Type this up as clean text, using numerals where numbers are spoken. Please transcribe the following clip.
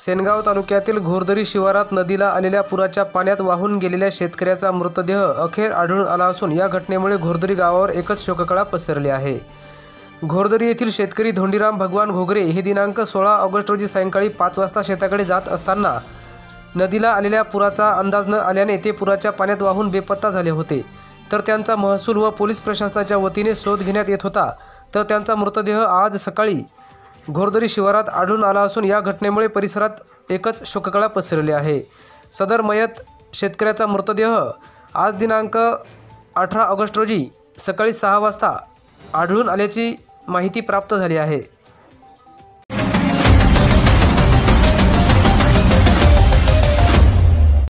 सेनगाव तालुक्यातील घोरदरी शिवारात नदीला आलेल्या पुराच्या पाण्यात वाहून गेलेल्या शेतकऱ्याचा मृतदेह अखेर आढळून आला असून या घटनेमुळे घोरदरी गावावर एकच शोककळा पसरली आहे। घोरदरी येथील शेतकरी धोंडीराम भगवान घोगरे हे दिनांक 16 ऑगस्ट रोजी सायंकाळी 5 वाजता शेताकडे जात असताना नदीला आलेल्या पुराचा अंदाज न आल्याने ते पुराच्या पाण्यात वाहून बेपत्ता झाले होते। तर त्यांचा महसूल व पोलीस प्रशासनाच्या वतीने शोध घेण्यात येत होता। तर त्यांचा मृतदेह आज सकाळी घोरदरी शिवारात आढळून आला असून या घटनेमुळे परिसरात एकच शोककळा पसरली आहे। सदर मयत शेतकऱ्याचा मृतदेह आज दिनांक 18 ऑगस्ट रोजी सकाळी 6 वाजता आढळून आल्याची माहिती प्राप्त झाली आहे।